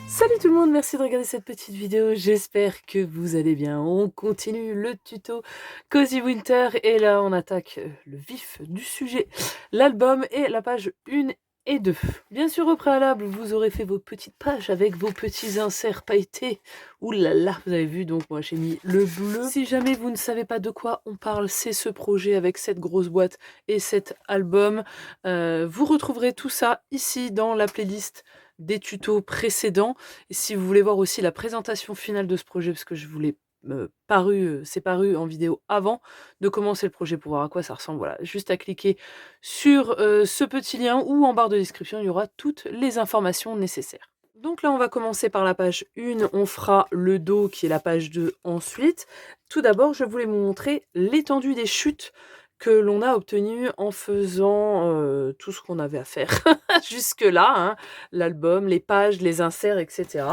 Salut tout le monde, merci de regarder cette petite vidéo, j'espère que vous allez bien. On continue le tuto Cozy Winter et là on attaque le vif du sujet, l'album et la page 1 et 2. Bien sûr au préalable, vous aurez fait vos petites pages avec vos petits inserts pailletés. Ouh là là, vous avez vu, donc moi j'ai mis le bleu. Si jamais vous ne savez pas de quoi on parle, c'est ce projet avec cette grosse boîte et cet album. Vous retrouverez tout ça ici dans la playlist des tutos précédents. Et si vous voulez voir aussi la présentation finale de ce projet, parce que je vous l'ai c'est paru en vidéo avant de commencer le projet pour voir à quoi ça ressemble, voilà, juste à cliquer sur ce petit lien ou en barre de description, il y aura toutes les informations nécessaires. Donc là, on va commencer par la page 1, on fera le dos qui est la page 2 ensuite. Tout d'abord, je voulais vous montrer l'étendue des chutes que l'on a obtenu en faisant tout ce qu'on avait à faire jusque-là, hein, l'album, les pages, les inserts, etc.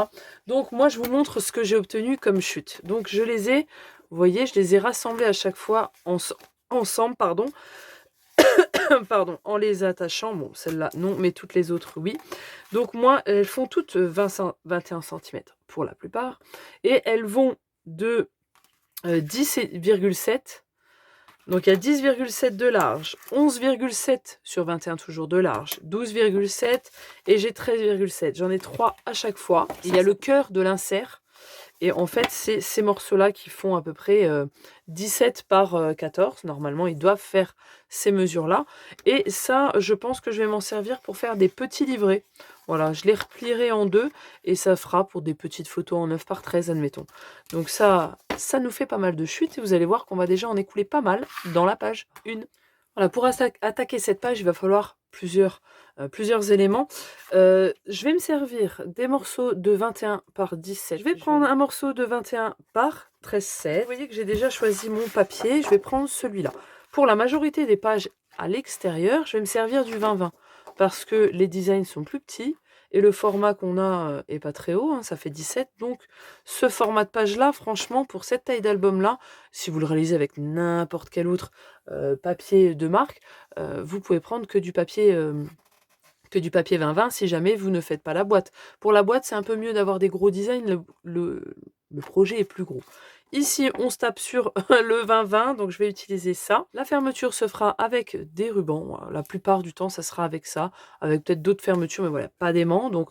Donc moi, je vous montre ce que j'ai obtenu comme chute. Donc je les ai, vous voyez, je les ai rassemblés à chaque fois ensemble, pardon, en les attachant. Bon, celle-là, non, mais toutes les autres, oui. Donc moi, elles font toutes 21 cm pour la plupart. Et elles vont de 10,7. Donc il y a 10,7 de large, 11,7 sur 21 toujours de large, 12,7 et j'ai 13,7. J'en ai 3 à chaque fois. Il y a le cœur de l'insert. Et en fait, c'est ces morceaux-là qui font à peu près 17 par 14. Normalement, ils doivent faire ces mesures-là. Et ça, je pense que je vais m'en servir pour faire des petits livrets. Voilà, je les replierai en deux et ça fera pour des petites photos en 9 par 13, admettons. Donc ça nous fait pas mal de chutes et vous allez voir qu'on va déjà en écouler pas mal dans la page 1. Voilà, pour attaquer cette page, il va falloir plusieurs éléments. Je vais me servir des morceaux de 21 par 17. Je vais prendre un morceau de 21 par 13,7. Vous voyez que j'ai déjà choisi mon papier. Je vais prendre celui-là. Pour la majorité des pages à l'extérieur, je vais me servir du 20-20 parce que les designs sont plus petits et le format qu'on a est pas très haut, hein, ça fait 17. Donc ce format de page-là, franchement, pour cette taille d'album-là, si vous le réalisez avec n'importe quel autre papier de marque, vous pouvez prendre que du papier 20-20 si jamais vous ne faites pas la boîte. Pour la boîte, c'est un peu mieux d'avoir des gros designs, le projet est plus gros. Ici, on se tape sur le 20-20, donc je vais utiliser ça. La fermeture se fera avec des rubans. La plupart du temps, ça sera avec ça, avec peut-être d'autres fermetures, mais voilà, pas d'aimant. Donc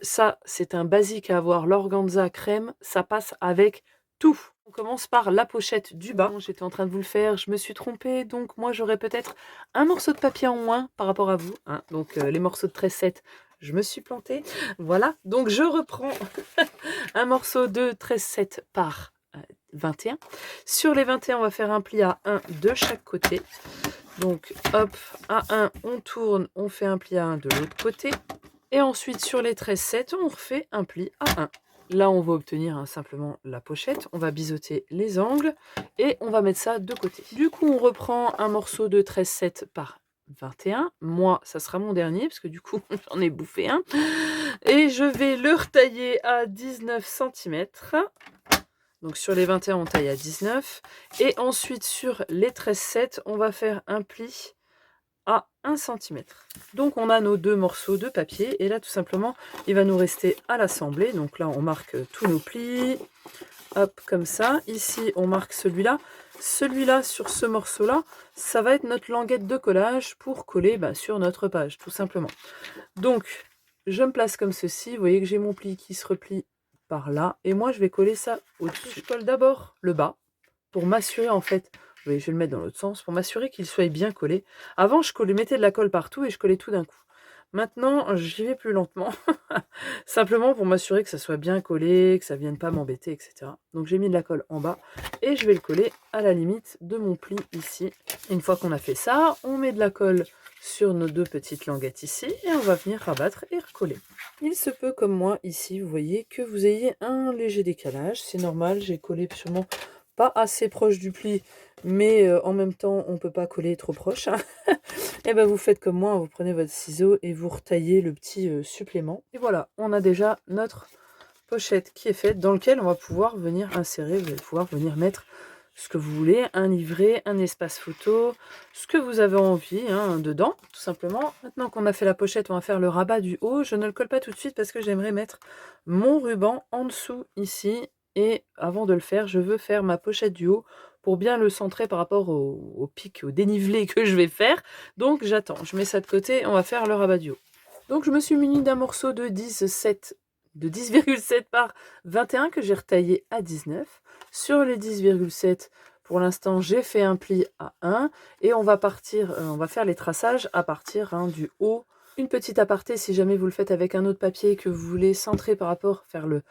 ça, c'est un basique à avoir. L'organza crème, ça passe avec tout. On commence par la pochette du bas. J'étais en train de vous le faire, je me suis trompée, donc moi j'aurais peut-être un morceau de papier en moins par rapport à vous. Hein. Donc les morceaux de 13,7, je me suis plantée. Voilà, donc je reprends un morceau de 13,7 par 21. Sur les 21, on va faire un pli à 1 de chaque côté. Donc hop, à 1, on tourne, on fait un pli à 1 de l'autre côté. Et ensuite, sur les 13,7, on refait un pli à 1. Là, on va obtenir simplement la pochette. On va biseauter les angles et on va mettre ça de côté. Du coup, on reprend un morceau de 13,7 par 21. Moi, ça sera mon dernier parce que du coup, j'en ai bouffé un. Et je vais le retailler à 19 cm. Donc sur les 21, on taille à 19. Et ensuite, sur les 13,7, on va faire un pli à 1 cm. Donc on a nos deux morceaux de papier et là tout simplement il va nous rester à l'assembler. Donc là on marque tous nos plis, hop comme ça. Ici on marque celui-là. Celui-là sur ce morceau-là, ça va être notre languette de collage pour coller sur notre page tout simplement. Donc je me place comme ceci. Vous voyez que j'ai mon pli qui se replie par là et moi je vais coller ça au-dessus. Je colle d'abord le bas pour m'assurer en fait. Oui, je vais le mettre dans l'autre sens pour m'assurer qu'il soit bien collé. Avant, je mettais de la colle partout et je collais tout d'un coup. Maintenant, j'y vais plus lentement, simplement pour m'assurer que ça soit bien collé, que ça ne vienne pas m'embêter, etc. Donc j'ai mis de la colle en bas et je vais le coller à la limite de mon pli ici. Une fois qu'on a fait ça, on met de la colle sur nos deux petites languettes ici et on va venir rabattre et recoller. Il se peut comme moi ici, vous voyez, que vous ayez un léger décalage. C'est normal, j'ai collé sûrement pas assez proche du pli, mais en même temps on peut pas coller trop proche. Et ben vous faites comme moi, vous prenez votre ciseau et vous retaillez le petit supplément. Et voilà, on a déjà notre pochette qui est faite, dans lequel on va pouvoir venir insérer, vous allez pouvoir venir mettre ce que vous voulez, un livret, un espace photo, ce que vous avez envie hein, dedans, tout simplement. Maintenant qu'on a fait la pochette, on va faire le rabat du haut. Je ne le colle pas tout de suite parce que j'aimerais mettre mon ruban en dessous ici. Et avant de le faire, je veux faire ma pochette du haut pour bien le centrer par rapport au pic, au dénivelé que je vais faire. Donc j'attends, je mets ça de côté, on va faire le rabat du haut. Donc je me suis munie d'un morceau de 10,7 par 21 que j'ai retaillé à 19. Sur les 10,7, pour l'instant, j'ai fait un pli à 1 et on va faire les traçages à partir du haut. Une petite aparté, si jamais vous le faites avec un autre papier que vous voulez centrer par rapport, faire le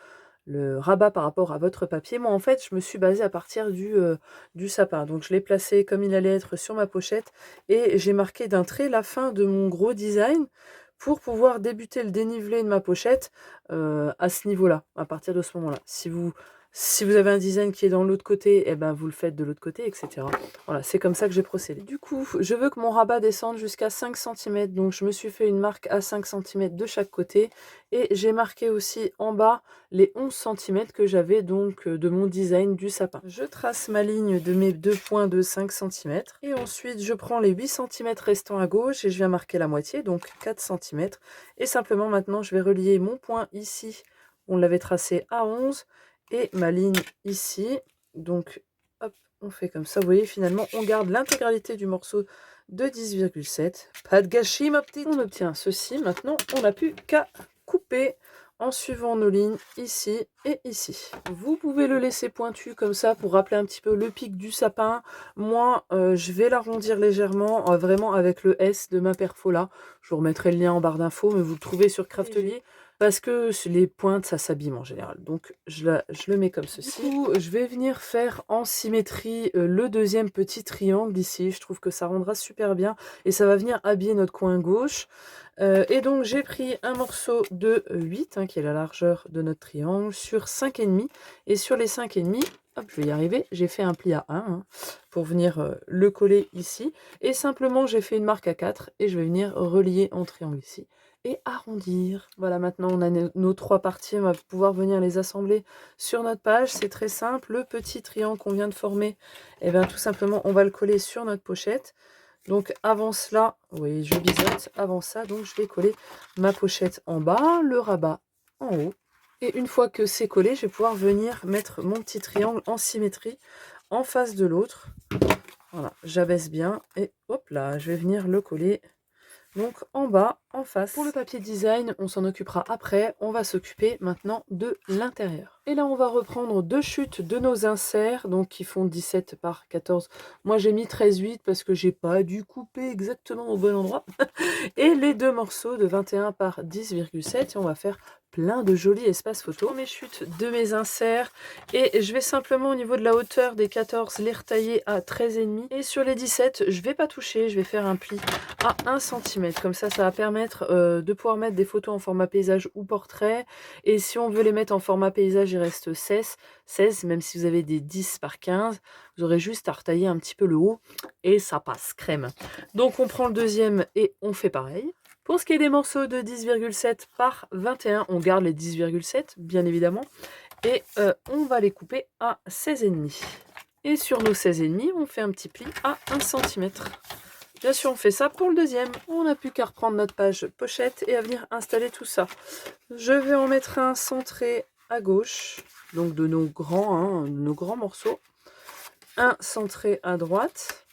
rabat par rapport à votre papier. Moi, en fait, je me suis basée à partir du sapin. Donc, je l'ai placé comme il allait être sur ma pochette et j'ai marqué d'un trait la fin de mon gros design pour pouvoir débuter le dénivelé de ma pochette à ce niveau-là, à partir de ce moment-là. Si vous avez un design qui est dans l'autre côté, eh ben vous le faites de l'autre côté, etc. Voilà, c'est comme ça que j'ai procédé. Du coup, je veux que mon rabat descende jusqu'à 5 cm. Donc, je me suis fait une marque à 5 cm de chaque côté. Et j'ai marqué aussi en bas les 11 cm que j'avais donc de mon design du sapin. Je trace ma ligne de mes 2 points de 5 cm. Et ensuite, je prends les 8 cm restants à gauche et je viens marquer la moitié, donc 4 cm. Et simplement, maintenant, je vais relier mon point ici. On l'avait tracé à 11 et ma ligne ici. Donc, hop, on fait comme ça. Vous voyez, finalement, on garde l'intégralité du morceau de 10,7. Pas de gâchis, ma petite. On obtient ceci. Maintenant, on n'a plus qu'à couper en suivant nos lignes ici et ici. Vous pouvez le laisser pointu comme ça pour rappeler un petit peu le pic du sapin. Moi, je vais l'arrondir légèrement, vraiment avec le S de ma perfo là. Je vous remettrai le lien en barre d'infos, mais vous le trouvez sur Craftelier. Parce que les pointes, ça s'abîme en général. Donc, je le mets comme ceci. Du coup, je vais venir faire en symétrie le deuxième petit triangle ici. Je trouve que ça rendra super bien. Et ça va venir habiller notre coin gauche. Et donc, j'ai pris un morceau de 8, qui est la largeur de notre triangle, sur 5,5. Et sur les 5,5, hop, je vais y arriver, j'ai fait un pli à 1 pour venir le coller ici. Et simplement, j'ai fait une marque à 4 et je vais venir relier en triangle ici. Et arrondir. Voilà, maintenant on a nos 3 parties, on va pouvoir venir les assembler sur notre page. C'est très simple, le petit triangle qu'on vient de former, et bien tout simplement on va le coller sur notre pochette. Donc avant cela, vous voyez je biseaute, avant ça donc je vais coller ma pochette en bas, le rabat en haut. Et une fois que c'est collé, je vais pouvoir venir mettre mon petit triangle en symétrie en face de l'autre. Voilà, j'abaisse bien et hop là, je vais venir le coller. Donc en bas, en face. Pour le papier design, on s'en occupera après. On va s'occuper maintenant de l'intérieur. Et là, on va reprendre 2 chutes de nos inserts, donc qui font 17 par 14. Moi, j'ai mis 13,8 parce que j'ai pas dû couper exactement au bon endroit. Et les 2 morceaux de 21 par 10,7. Et on va faire plein de jolis espaces photos. Mes chutes de mes inserts. Et je vais simplement au niveau de la hauteur des 14 les retailler à 13,5. Et sur les 17, je vais pas toucher. Je vais faire un pli à 1 cm. Comme ça va permettre de pouvoir mettre des photos en format paysage ou portrait. Et si on veut les mettre en format paysage, il reste 16. Même si vous avez des 10 par 15, vous aurez juste à retailler un petit peu le haut. Et ça passe crème. Donc on prend le deuxième et on fait pareil. Pour ce qui est des morceaux de 10,7 par 21, on garde les 10,7 bien évidemment. Et on va les couper à 16,5. Et sur nos 16,5, on fait un petit pli à 1 cm. Bien sûr, on fait ça pour le deuxième. On n'a plus qu'à reprendre notre page pochette et à venir installer tout ça. Je vais en mettre un centré à gauche, donc de nos grands morceaux. Un centré à droite.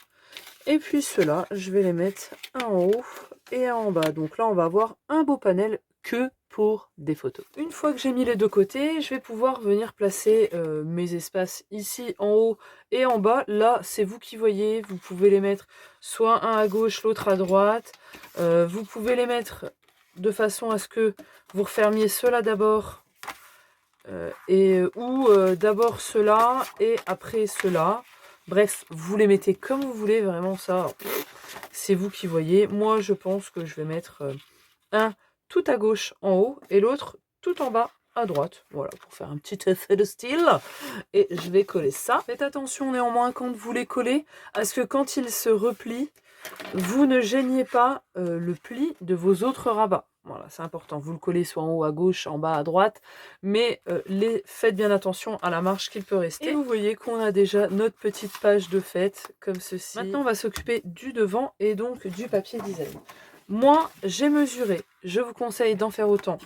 Et puis ceux-là, je vais les mettre un en haut et un en bas. Donc là, on va avoir un beau panel que pour des photos. Une fois que j'ai mis les deux côtés, je vais pouvoir venir placer mes espaces ici en haut et en bas. Là, c'est vous qui voyez. Vous pouvez les mettre soit un à gauche, l'autre à droite. Vous pouvez les mettre de façon à ce que vous refermiez ceux-là d'abord. Ou d'abord ceux-là et après ceux-là. Bref, vous les mettez comme vous voulez, vraiment ça, c'est vous qui voyez. Moi, je pense que je vais mettre un tout à gauche en haut et l'autre tout en bas à droite. Voilà, pour faire un petit effet de style. Et je vais coller ça. Faites attention néanmoins quand vous les collez, à ce que quand ils se replient, vous ne gêniez pas le pli de vos autres rabats. Voilà, c'est important. Vous le collez soit en haut à gauche, en bas à droite, mais faites bien attention à la marge qu'il peut rester. Et vous voyez qu'on a déjà notre petite page de fête, comme ceci. Maintenant, on va s'occuper du devant et donc du papier design. Moi, j'ai mesuré, je vous conseille d'en faire autant.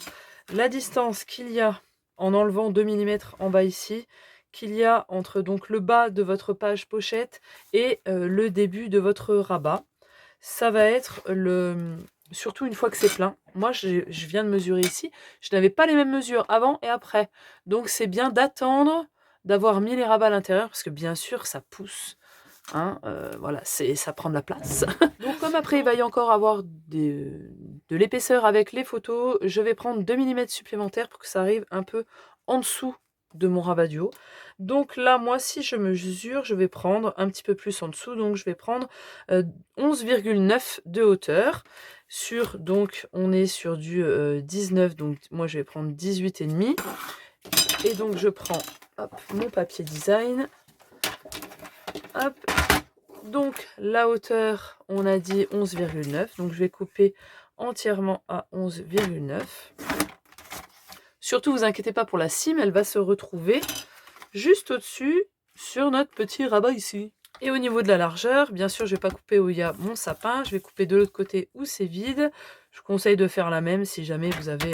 La distance qu'il y a en enlevant 2 mm en bas ici, qu'il y a entre donc le bas de votre page pochette et le début de votre rabat. Ça va être surtout une fois que c'est plein. Moi, je viens de mesurer ici. Je n'avais pas les mêmes mesures avant et après. Donc, c'est bien d'attendre d'avoir mis les rabats à l'intérieur parce que bien sûr, ça pousse. Hein, voilà, ça prend de la place. Donc, comme après, il va y encore avoir de l'épaisseur avec les photos, je vais prendre 2 mm supplémentaires pour que ça arrive un peu en dessous de mon rabat du haut. Donc là, moi, si je mesure, je vais prendre un petit peu plus en dessous. Donc, je vais prendre 11,9 de hauteur. Donc, on est sur du 19. Donc, moi, je vais prendre 18,5. Et donc, je prends hop, mon papier design. Hop. Donc, la hauteur, on a dit 11,9. Donc, je vais couper entièrement à 11,9. Surtout, vous inquiétez pas pour la cime, elle va se retrouver juste au-dessus sur notre petit rabat ici. Et au niveau de la largeur, bien sûr, je ne vais pas couper où il y a mon sapin, je vais couper de l'autre côté où c'est vide. Je vous conseille de faire la même si jamais vous avez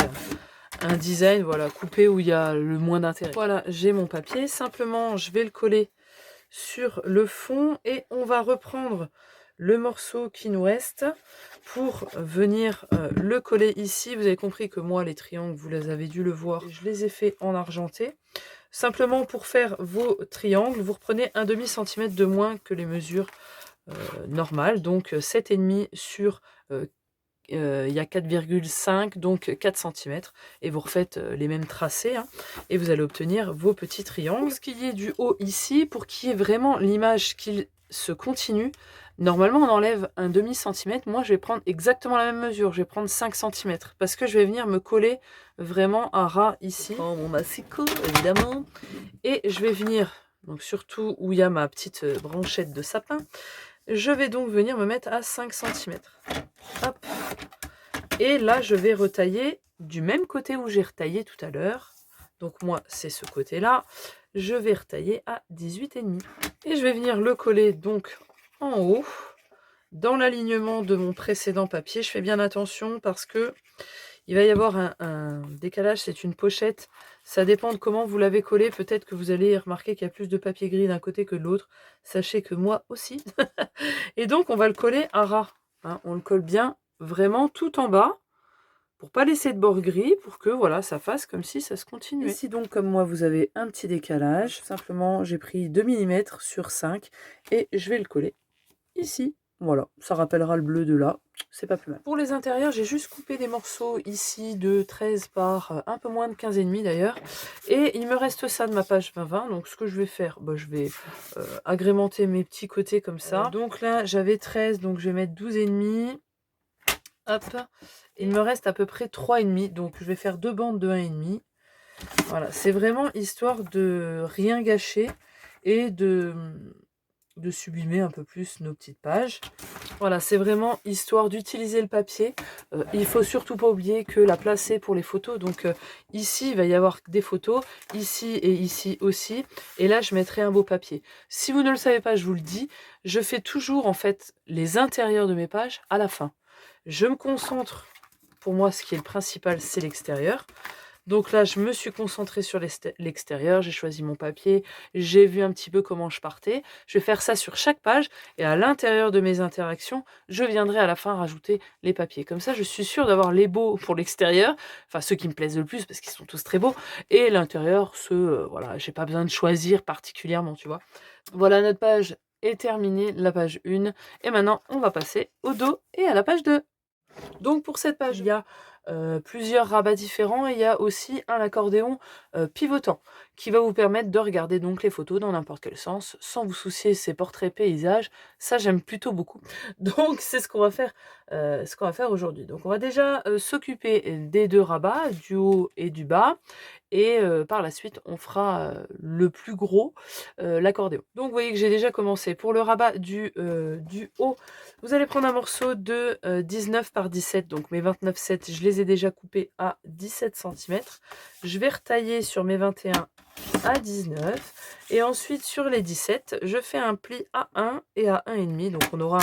un design, voilà, couper où il y a le moins d'intérêt. Voilà, j'ai mon papier, simplement je vais le coller sur le fond et on va reprendre le morceau qui nous reste pour venir le coller ici. Vous avez compris que moi les triangles, vous les avez dû le voir, je les ai fait en argenté. Simplement pour faire vos triangles, vous reprenez un demi-centimètre de moins que les mesures normales, donc 7,5 sur il y a 4,5, donc 4 cm, et vous refaites les mêmes tracés, hein, et vous allez obtenir vos petits triangles. Pour ce qui est du haut ici, pour qu'il y ait vraiment l'image qu'il se continue, normalement on enlève un demi-centimètre. Moi je vais prendre exactement la même mesure, je vais prendre 5 cm, parce que je vais venir me coller vraiment à ras ici. Je prends mon massicot, évidemment, et je vais venir, donc surtout où il y a ma petite branchette de sapin, je vais donc venir me mettre à 5 cm. Hop. Et là, je vais retailler du même côté où j'ai retaillé tout à l'heure. Donc moi, c'est ce côté-là. Je vais retailler à 18,5. Et je vais venir le coller donc en haut, dans l'alignement de mon précédent papier. Je fais bien attention parce que il va y avoir un décalage. C'est une pochette. Ça dépend de comment vous l'avez collé. Peut-être que vous allez remarquer qu'il y a plus de papier gris d'un côté que de l'autre. Sachez que moi aussi. Et donc, on va le coller à ras. Hein, on le colle bien vraiment tout en bas pour pas laisser de bord gris, pour que voilà, ça fasse comme si ça se continuait. Ici donc, comme moi, vous avez un petit décalage. Simplement, j'ai pris 2 mm sur 5 et je vais le coller ici. Voilà, ça rappellera le bleu de là, c'est pas plus mal. Pour les intérieurs, j'ai juste coupé des morceaux ici de 13 par un peu moins de 15,5 d'ailleurs. Et il me reste ça de ma page 20-20. Donc ce que je vais faire, bah, je vais agrémenter mes petits côtés comme ça. Donc là, j'avais 13, donc je vais mettre 12,5. Hop, il me reste à peu près 3,5. Donc je vais faire deux bandes de 1,5. Voilà, c'est vraiment histoire de rien gâcher et de sublimer un peu plus nos petites pages. Voilà, c'est vraiment histoire d'utiliser le papier. Il faut surtout pas oublier que la place c'est pour les photos. Donc ici, il va y avoir des photos, ici et ici aussi. Et là, je mettrai un beau papier. Si vous ne le savez pas, je vous le dis, je fais toujours en fait les intérieurs de mes pages à la fin. Je me concentre, pour moi, ce qui est le principal, c'est l'extérieur. Donc là, je me suis concentrée sur l'extérieur, j'ai choisi mon papier, j'ai vu un petit peu comment je partais. Je vais faire ça sur chaque page et à l'intérieur de mes interactions, je viendrai à la fin rajouter les papiers. Comme ça, je suis sûre d'avoir les beaux pour l'extérieur, enfin ceux qui me plaisent le plus parce qu'ils sont tous très beaux, et l'intérieur, ceux, voilà, j'ai pas besoin de choisir particulièrement, tu vois. Voilà, notre page est terminée, la page 1, et maintenant, on va passer au dos et à la page 2. Donc pour cette page, il y a plusieurs rabats différents et il y a aussi un accordéon pivotant qui va vous permettre de regarder donc les photos dans n'importe quel sens sans vous soucier ces portraits paysages. Ça, j'aime plutôt beaucoup. Donc, c'est ce qu'on va faire aujourd'hui. Donc, on va déjà s'occuper des deux rabats, du haut et du bas. Et par la suite, on fera le plus gros, l'accordéon. Donc, vous voyez que j'ai déjà commencé. Pour le rabat du haut, vous allez prendre un morceau de 19 par 17. Donc, mes 29,7, je les ai déjà coupés à 17 cm. Je vais retailler sur mes 21 à 19. Et ensuite, sur les 17, je fais un pli à 1 et à 1,5. Donc, on aura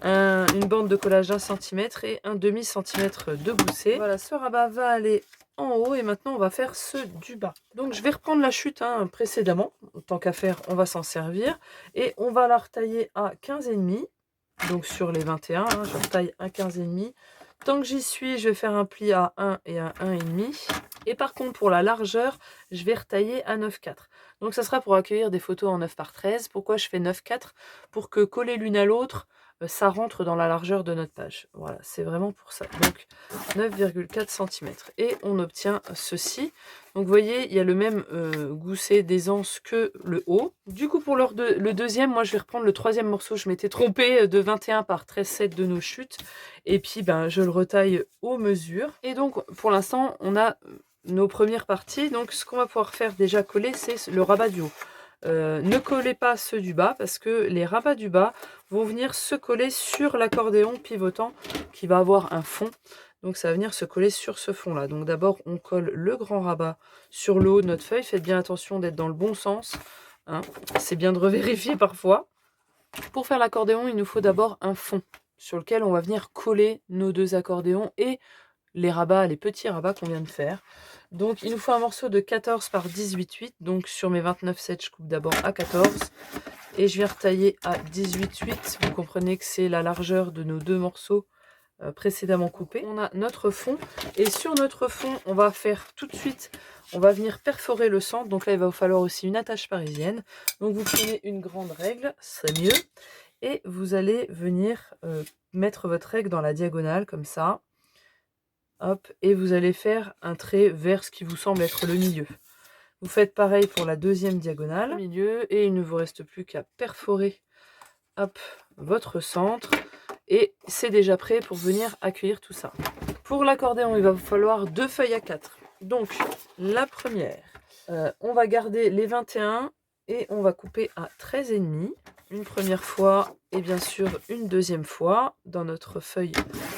une bande de collage d'1 cm et un demi-centimètre de gousset. Voilà, ce rabat va aller en haut et maintenant on va faire ceux du bas. Donc je vais reprendre la chute précédemment, tant qu'à faire on va s'en servir et on va la retailler à 15,5, donc sur les 21, je retaille à 15,5. Tant que j'y suis, je vais faire un pli à 1 et à 1,5 et par contre pour la largeur, je vais retailler à 9,4. Donc ça sera pour accueillir des photos en 9 par 13. Pourquoi je fais 9,4? Pour que coller l'une à l'autre, ça rentre dans la largeur de notre page. Voilà, c'est vraiment pour ça. Donc 9,4 cm. Et on obtient ceci. Donc vous voyez, il y a le même gousset d'aisance que le haut. Du coup, pour le deuxième, moi je vais reprendre le troisième morceau. Je m'étais trompée de 21 par 13,7 de nos chutes. Et puis, je le retaille aux mesures. Et donc, pour l'instant, on a nos premières parties. Donc, ce qu'on va pouvoir faire déjà coller, c'est le rabat du haut. Ne collez pas ceux du bas parce que les rabats du bas vont venir se coller sur l'accordéon pivotant qui va avoir un fond. Donc ça va venir se coller sur ce fond là. Donc d'abord on colle le grand rabat sur le haut de notre feuille. Faites bien attention d'être dans le bon sens. C'est bien de revérifier parfois. Pour faire l'accordéon, il nous faut d'abord un fond sur lequel on va venir coller nos deux accordéons et les rabats, les petits rabats qu'on vient de faire. Donc il nous faut un morceau de 14 par 18,8. Donc sur mes 29,7, je coupe d'abord à 14. Et je viens retailler à 18,8. Vous comprenez que c'est la largeur de nos deux morceaux précédemment coupés. On a notre fond. Et sur notre fond, on va faire tout de suite, on va venir perforer le centre. Donc là, il va vous falloir aussi une attache parisienne. Donc vous prenez une grande règle, c'est mieux. Et vous allez venir mettre votre règle dans la diagonale, comme ça. Hop, et vous allez faire un trait vers ce qui vous semble être le milieu. Vous faites pareil pour la deuxième diagonale, milieu, et il ne vous reste plus qu'à perforer hop, votre centre. Et c'est déjà prêt pour venir accueillir tout ça. Pour l'accordéon, il va vous falloir 2 feuilles à 4. Donc, la première, on va garder les 21 et on va couper à 13,5. Une première fois et bien sûr une deuxième fois dans notre feuille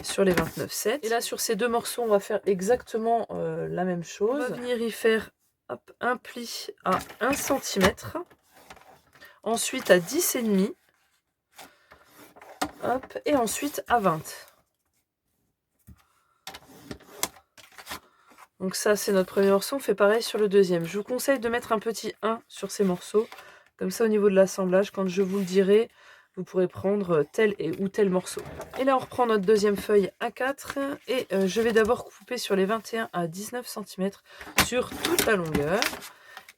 sur les 29,7. Et là sur ces deux morceaux on va faire exactement la même chose. On va venir y faire hop, un pli à 1 cm, ensuite à 10,5, hop, et ensuite à 20. Donc ça c'est notre premier morceau, on fait pareil sur le deuxième. Je vous conseille de mettre un petit 1 sur ces morceaux. Comme ça, au niveau de l'assemblage, quand je vous le dirai, vous pourrez prendre tel ou tel morceau. Et là, on reprend notre deuxième feuille à 4. Et je vais d'abord couper sur les 21 à 19 cm sur toute la longueur.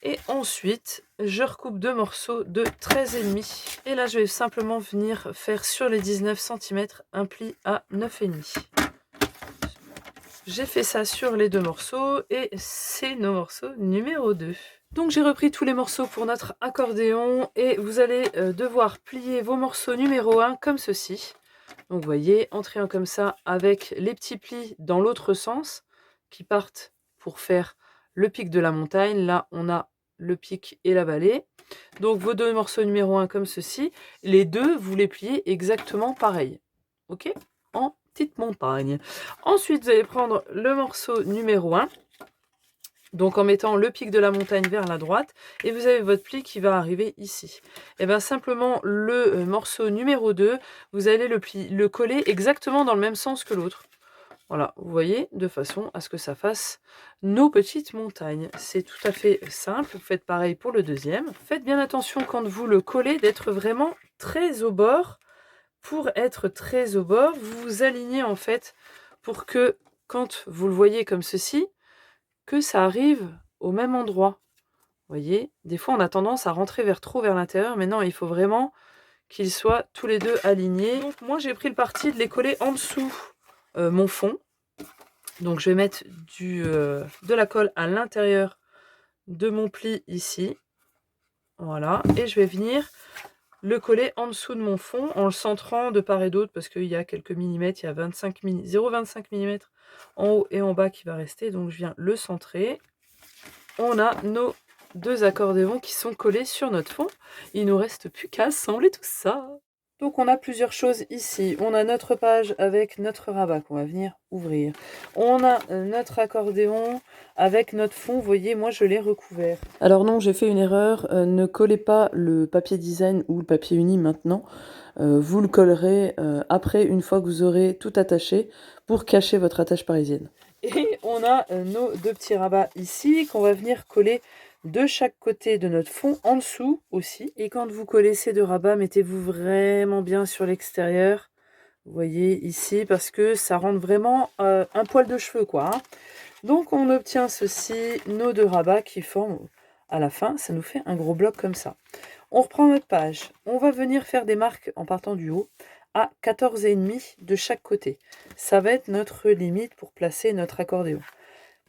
Et ensuite, je recoupe deux morceaux de 13,5. Et là, je vais simplement venir faire sur les 19 cm un pli à 9,5. J'ai fait ça sur les deux morceaux et c'est nos morceaux numéro 2. Donc j'ai repris tous les morceaux pour notre accordéon et vous allez devoir plier vos morceaux numéro 1 comme ceci. Donc vous voyez, en triant comme ça avec les petits plis dans l'autre sens qui partent pour faire le pic de la montagne. Là on a le pic et la vallée. Donc vos deux morceaux numéro 1 comme ceci. Les deux, vous les pliez exactement pareil. Ok ? En petite montagne. Ensuite, vous allez prendre le morceau numéro 1. Donc en mettant le pic de la montagne vers la droite. Et vous avez votre pli qui va arriver ici. Et bien simplement le morceau numéro 2, vous allez le coller exactement dans le même sens que l'autre. Voilà, vous voyez, de façon à ce que ça fasse nos petites montagnes. C'est tout à fait simple. Vous faites pareil pour le deuxième. Faites bien attention quand vous le collez d'être vraiment très au bord. Pour être très au bord, vous vous alignez en fait pour que quand vous le voyez comme ceci, que ça arrive au même endroit. Vous voyez, des fois on a tendance à rentrer trop vers l'intérieur, mais non, il faut vraiment qu'ils soient tous les deux alignés. Donc moi j'ai pris le parti de les coller en dessous mon fond. Donc je vais mettre de la colle à l'intérieur de mon pli ici. Voilà, et je vais venir le coller en dessous de mon fond en le centrant de part et d'autre parce qu'il y a quelques millimètres, il y a 0,25 mm en haut et en bas qui va rester, donc je viens le centrer. On a nos 2 accordéons qui sont collés sur notre fond. Il nous reste plus qu'à assembler tout ça. Donc on a plusieurs choses ici. On a notre page avec notre rabat qu'on va venir ouvrir. On a notre accordéon avec notre fond. Vous voyez, moi je l'ai recouvert. Alors non, j'ai fait une erreur. Ne collez pas le papier design ou le papier uni maintenant. Vous le collerez après, une fois que vous aurez tout attaché, pour cacher votre attache parisienne. Et on a nos 2 petits rabats ici qu'on va venir coller de chaque côté de notre fond, en dessous aussi. Et quand vous collez ces 2 rabats, mettez-vous vraiment bien sur l'extérieur. Vous voyez ici, parce que ça rentre vraiment un poil de cheveux, quoi. Hein. Donc on obtient ceci, nos 2 rabats qui forment, à la fin, ça nous fait un gros bloc comme ça. On reprend notre page. On va venir faire des marques en partant du haut à 14,5 de chaque côté. Ça va être notre limite pour placer notre accordéon.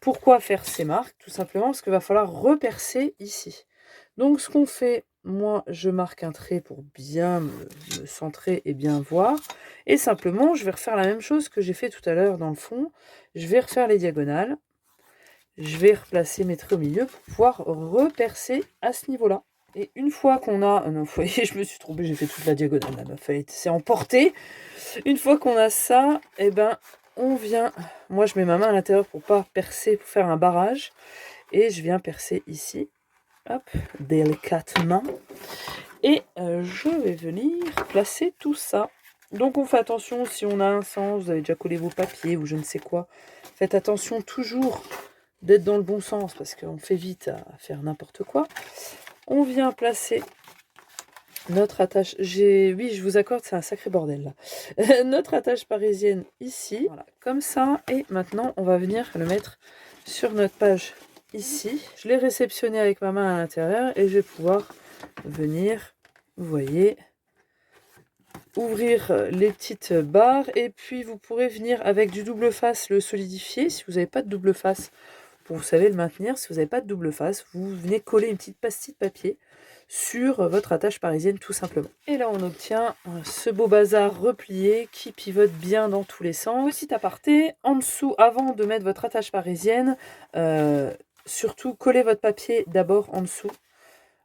Pourquoi faire ces marques? Tout simplement parce qu'il va falloir repercer ici. Donc ce qu'on fait, moi je marque un trait pour bien me centrer et bien voir. Et simplement je vais refaire la même chose que j'ai fait tout à l'heure dans le fond. Je vais refaire les diagonales. Je vais replacer mes traits au milieu pour pouvoir repercer à ce niveau-là. Et une fois qu'on a... Non, vous voyez, je me suis trompée, j'ai fait toute la diagonale, la meuf, elle s'est emportée. Une fois qu'on a ça, eh ben, on vient... Moi, je mets ma main à l'intérieur pour pas percer, pour faire un barrage. Et je viens percer ici. Hop, délicatement. Et je vais venir placer tout ça. Donc, on fait attention, si on a un sens, vous avez déjà collé vos papiers ou je ne sais quoi. Faites attention toujours d'être dans le bon sens parce qu'on fait vite à faire n'importe quoi. On vient placer notre attache. Oui, je vous accorde, c'est un sacré bordel là. Notre attache parisienne ici, voilà, comme ça. Et maintenant, on va venir le mettre sur notre page ici. Je l'ai réceptionné avec ma main à l'intérieur et je vais pouvoir venir, vous voyez, ouvrir les petites barres. Et puis, vous pourrez venir avec du double face le solidifier si vous n'avez pas de double face. Pour, vous savez, le maintenir, si vous n'avez pas de double face, vous venez coller une petite pastille de papier sur votre attache parisienne tout simplement. Et là on obtient ce beau bazar replié qui pivote bien dans tous les sens. Petit aparté, en dessous, avant de mettre votre attache parisienne, surtout collez votre papier d'abord en dessous.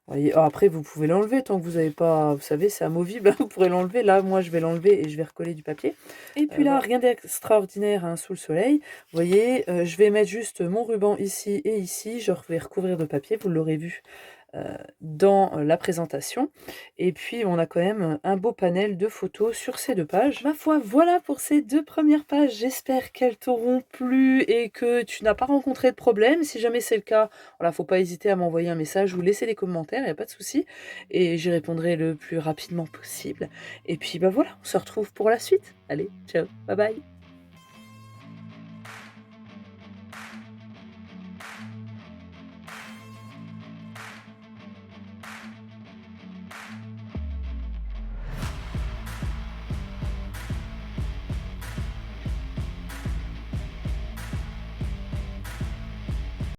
Voyez, après vous pouvez l'enlever tant que vous n'avez pas, vous savez c'est amovible, hein, vous pourrez l'enlever. Là moi je vais l'enlever et je vais recoller du papier. Et puis là rien d'extraordinaire hein, sous le soleil. Vous voyez, je vais mettre juste mon ruban ici et ici, je vais recouvrir de papier, vous l'aurez vu dans la présentation. Et puis on a quand même un beau panel de photos sur ces 2 pages. Ma foi, voilà pour ces 2 premières pages. J'espère qu'elles t'auront plu et que tu n'as pas rencontré de problème. Si jamais c'est le cas, voilà, faut pas hésiter à m'envoyer un message ou laisser des commentaires, il n'y a pas de souci. Et j'y répondrai le plus rapidement possible. Et puis bah voilà, on se retrouve pour la suite. Allez, ciao, bye bye.